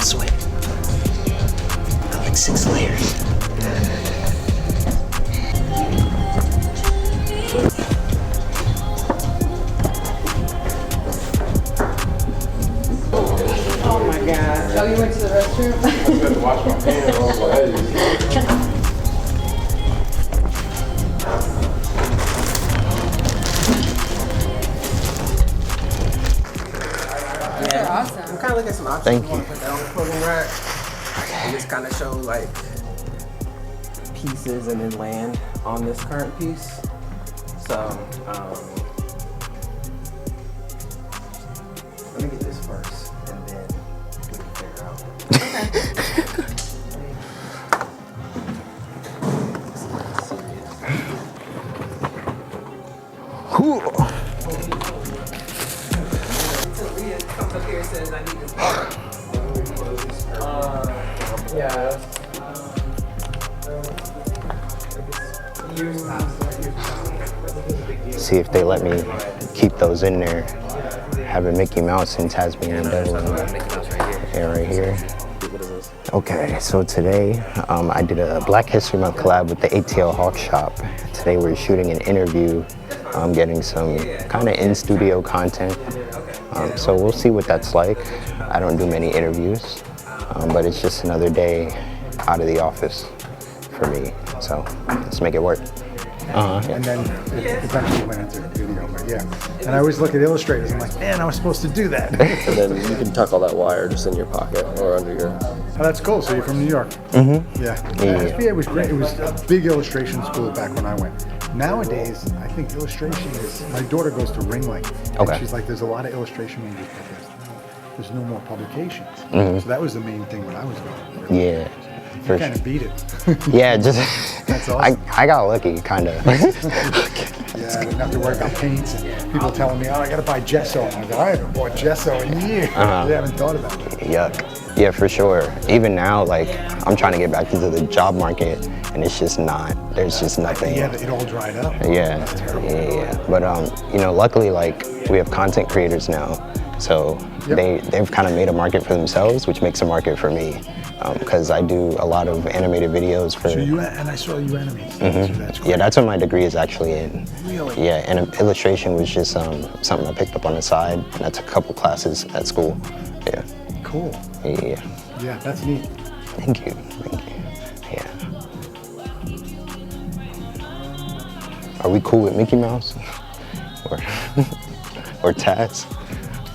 Sweat. Got like 6 layers. Oh my god. Oh, you went to the restroom? I had to wash my hands. I was like, hey. They're awesome. I'm kind of looking at some options. Thank I want to put that on the clothing rack. And just kind of show like pieces and then land on this current piece. So, let me get this first and then we can figure out. Cool. Until Leah comes up here and says I need this part. Yeah. See if they let me keep those in there. Having Mickey Mouse and Tasmanian Devil. Yeah, right here. Okay, so today I did a Black History Month collab with the ATL Hawkshop. Today we're shooting an interview, getting some kind of in-studio content. So we'll see what that's like. I don't do many interviews, but it's just another day out of the office for me. So let's make it work. And then it eventually went into video, but yeah. And I always look at illustrators, I'm like, man, I was supposed to do that. And then you can tuck all that wire just in your pocket or under your... Oh, that's cool, so you're from New York? Mm-hmm. Yeah. SBA was great, it was a big illustration school back when I went. Nowadays, I think illustration is, my daughter goes to Ringling. Okay. And she's like, there's a lot of illustration majors, but there's no more publications. So that was the main thing when I was going. Yeah. You kind of beat it. Yeah, just That's awesome. I got lucky, kind of. Yeah, I didn't have to worry about paints and people telling me, oh, I gotta buy gesso. And I go, I haven't bought gesso in years. They haven't thought about it. Yuck. Yeah, for sure. Even now, like, I'm trying to get back into the job market, and it's just not. There's just nothing. Yeah, it all dried up. Yeah, yeah. But you know, luckily, like, we have content creators now, so they've kind of made a market for themselves, which makes a market for me. Because I do a lot of animated videos for. So and I saw you animate. So that's cool. Yeah, that's what my degree is actually in. Really? Yeah, and illustration was just something I picked up on the side, and I took a couple classes at school. Yeah. Cool. Yeah. Yeah, that's neat. Thank you. Thank you. Yeah. Are we cool with Mickey Mouse? or Taz?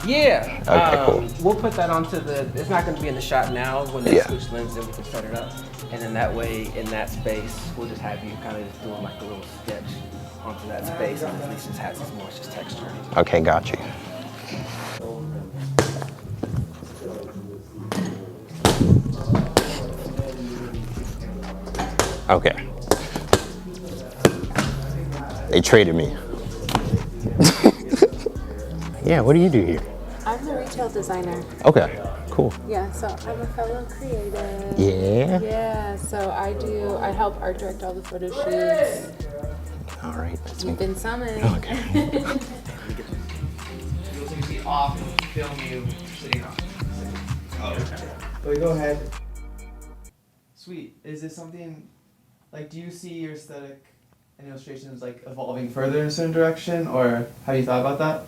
Yeah. Okay, cool. We'll put that onto the. It's not going to be in the shot now. When they switch lenses, then we can set it up, and then that way, in that space, we'll just have you kind of just doing like a little sketch onto that space, and at least it has this more just texture. Okay, got you. Okay. They traded me. Yeah, what do you do here? I'm the retail designer. Okay, cool. Yeah, so I'm a fellow creative. Yeah? Yeah, so I help art direct all the photo shoots. All right. You've been summoned. Okay. You'll see off and film you sitting on. Oh, okay. Wait, go ahead. Sweet. Is this something, like, do you see your aesthetic and illustrations, like, evolving further in a certain direction, or have you thought about that?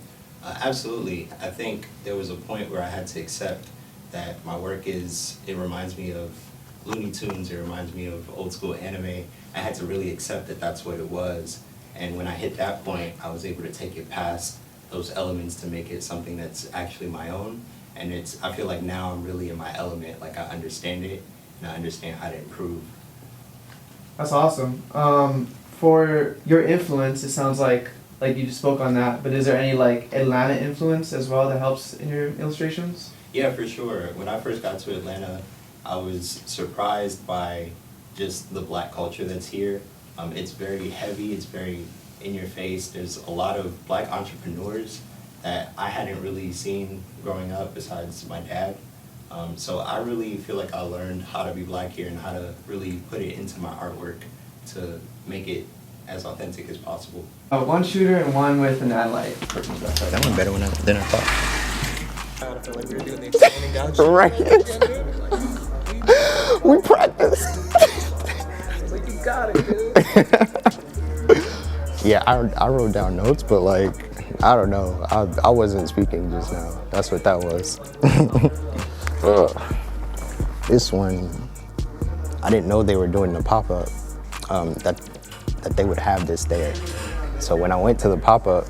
Absolutely. I think there was a point where I had to accept that my work it reminds me of Looney Tunes, it reminds me of old school anime. I had to really accept that that's what it was. And when I hit that point, I was able to take it past those elements to make it something that's actually my own. And I feel like now I'm really in my element, like I understand it and I understand how to improve. That's awesome. For your influence, it sounds like you just spoke on that, but is there any like Atlanta influence as well that helps in your illustrations? Yeah, for sure. When I first got to Atlanta, I was surprised by just the Black culture that's here. It's very heavy, it's very in your face. There's a lot of Black entrepreneurs that I hadn't really seen growing up besides my dad. So I really feel like I learned how to be black here and how to really put it into my artwork to make it as authentic as possible. One shooter and one with an ad light. That went better than I thought. I feel like we were doing the explaining gouge. Right. We practiced. Like, you got it, dude. Yeah, I wrote down notes, but like, I don't know. I wasn't speaking just now. That's what that was. This one, I didn't know they were doing the pop-up, that they would have this there. So when I went to the pop-up,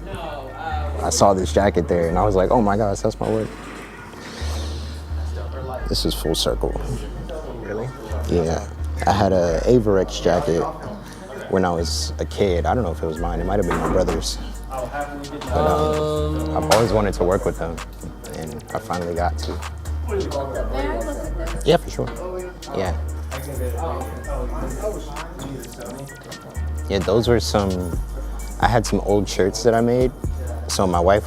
I saw this jacket there and I was like, oh my gosh, that's my work. This is full circle. Really? Yeah, I had a Averex jacket when I was a kid. I don't know if it was mine, it might have been my brother's. But I've always wanted to work with them and I finally got to. May I look at this? Yeah, for sure. Yeah. Yeah, those were I had some old shirts that I made. So my wife,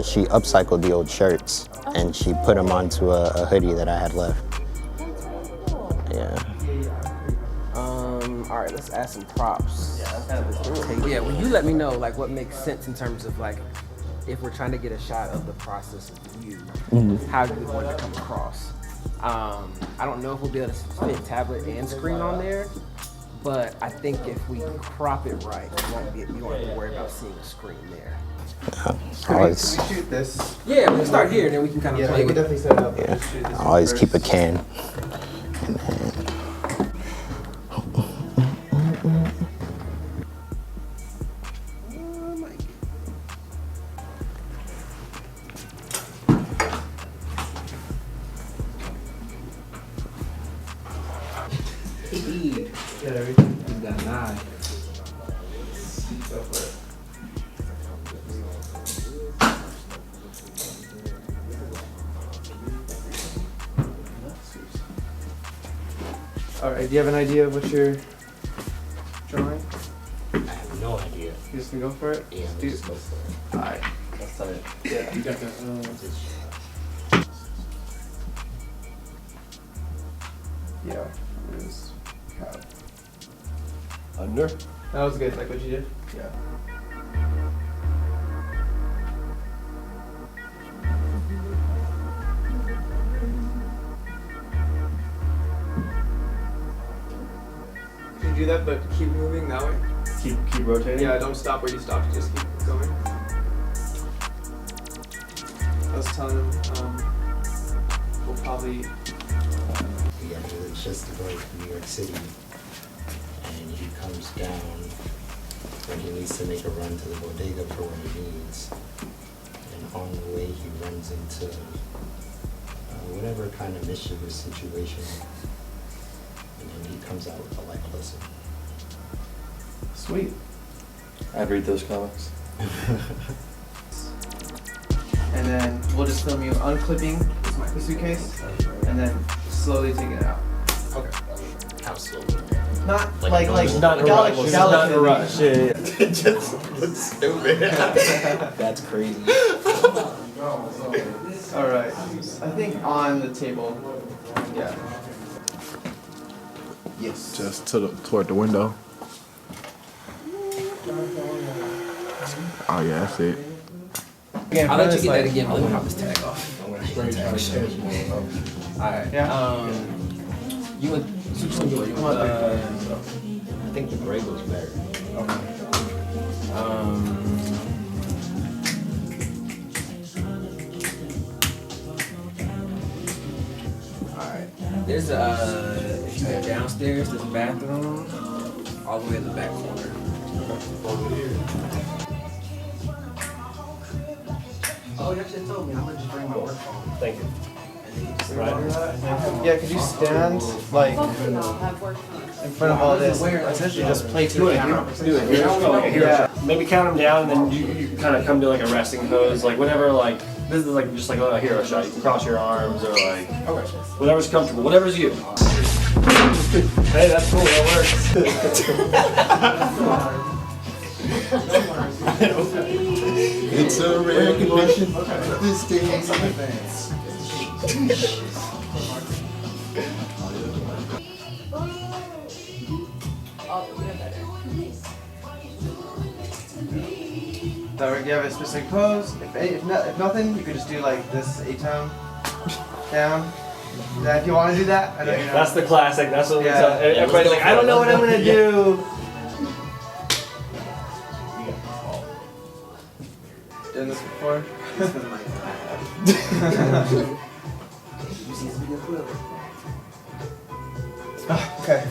she upcycled the old shirts and she put them onto a hoodie that I had left. Yeah. All right, let's add some props. Yeah, well, you let me know like what makes sense in terms of like if we're trying to get a shot of the process of you, how you would want it to come across. I don't know if we'll be able to fit tablet and screen on there, but I think if we crop it right, you won't have to worry about seeing a screen there. Can we shoot this? Yeah, we can start here, and then we can kind of play we with can it. definitely set it up. Yeah. Just shoot this I always one keep a first. can. Get everything. You got 9. Go for it. All right. Do you have an idea of what you're drawing? I have no idea. You just gonna go for it? Yeah, Do- just go for it. All right. That's it. Yeah. You got the, Yeah. It was cab. Under? That was good. Like what you did. Yeah. Can you do that, but keep moving that way? Keep rotating? Yeah, don't stop where you stopped, just keep going. I was telling him, we'll probably... Yeah, it's just to go to New York City, and he comes down when he needs to make a run to the bodega for what he needs. And on the way, he runs into whatever kind of mischievous situation, and then he comes out with a life lesson. Sweet. I'd read those comics. And then we'll just film you unclipping the suitcase, and then slowly taking it out. Okay. How slowly? Not Like Not in a rush. delicate. Not in a rush. Yeah, yeah. It just looks stupid. That's crazy. All right. I think on the table. Yeah. Yes. Just toward the window. Oh yeah, that's it. Again, I'll let you it's get like- that again, but let me pop this tag off. Alright, Yeah. you want, which one you want? You want I think the gray looks better. Alright, there's if you go downstairs, there's a bathroom, all the way in the back corner. Oh, you actually told me, I'm gonna just bring my work phone. Thank you. Yeah, could you stand like Both of y'all have work phones. in front of all this? Essentially, just play to the camera. Do it. Here. Yeah. Maybe count them down, and then you kind of come to like a resting pose, like whatever. Like this is like just like a hero shot. You can cross your arms or like whatever's comfortable, whatever's you. Hey, that's cool. That works. It's a rare condition. This day. all the better. Do you have a specific pose? If nothing, you could just do like this 8-tone down. Yeah, if you want to do that, I know you know. That's the classic. That's what Yeah. everybody's like, I don't know what I'm gonna do. Done this before? Okay.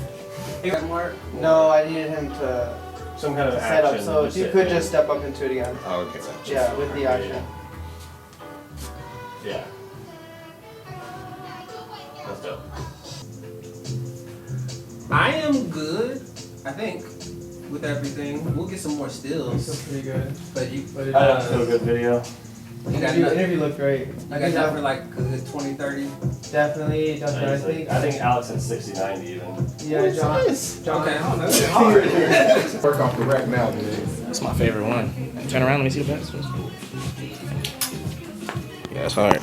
No, I needed him to Some kind of set up, action. so if you could just step up into it again. Oh, okay. Yeah, with the action. Yeah. That's dope. I am good, I think, with everything. We'll get some more stills. Still pretty good. But you, I don't feel a good video. you got Interview, enough, interview looked great. you got enough for like a good 20, 30. Definitely, I think. I think Alex at 60, 90 even. Yeah, John. Okay, I don't know. It's hard. Work off the rack now, dude. That's my favorite one. Turn around, let me see the best. Yeah, it's hard.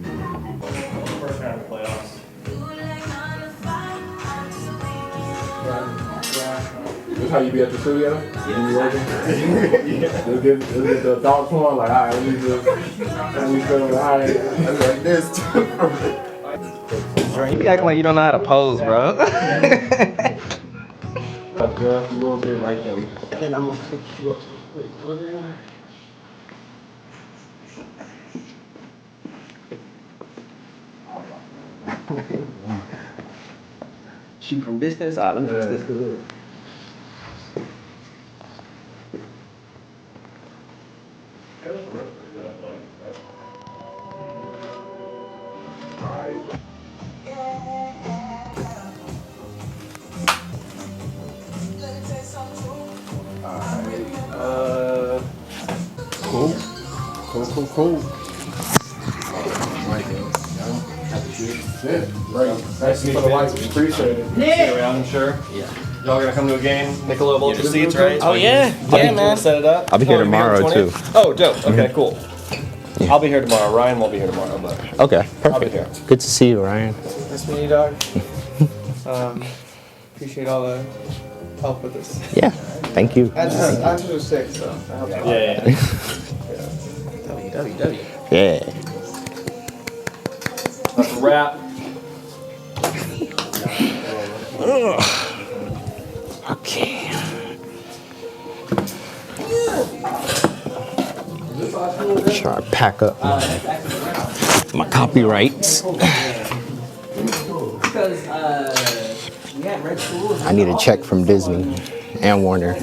First round of the playoffs. This how you be at the studio? Yeah. You working? Let's get the thoughts on. Like, all right, let me feel alright. I'm like this. Bro, you be acting like you don't know how to pose, bro. Just a little bit right there. And then I'm gonna pick you up. Wait, what are you? Shoot from distance. Let me fix this good. Cool. Right. Thanks for the lights. Appreciate it. See you around, I'm sure. Yeah. Y'all gonna come to a game? Make a little ultra seats, right? Oh yeah, yeah, man. Set it up. I'll be here you'll tomorrow, on the too. 20th? Oh, dope. Okay, cool. I'll be here tomorrow. Ryan won't be here tomorrow, but Okay, I'll be perfect. here. Good to see you, Ryan. Nice meeting you, dog. Appreciate all the help with this. Yeah, thank you. I just was sick, so I helped out. Yeah. WWW. Yeah. That's a wrap. Okay. Try to pack up my copyrights. Because we had red schools. I need a check from Disney and Warner.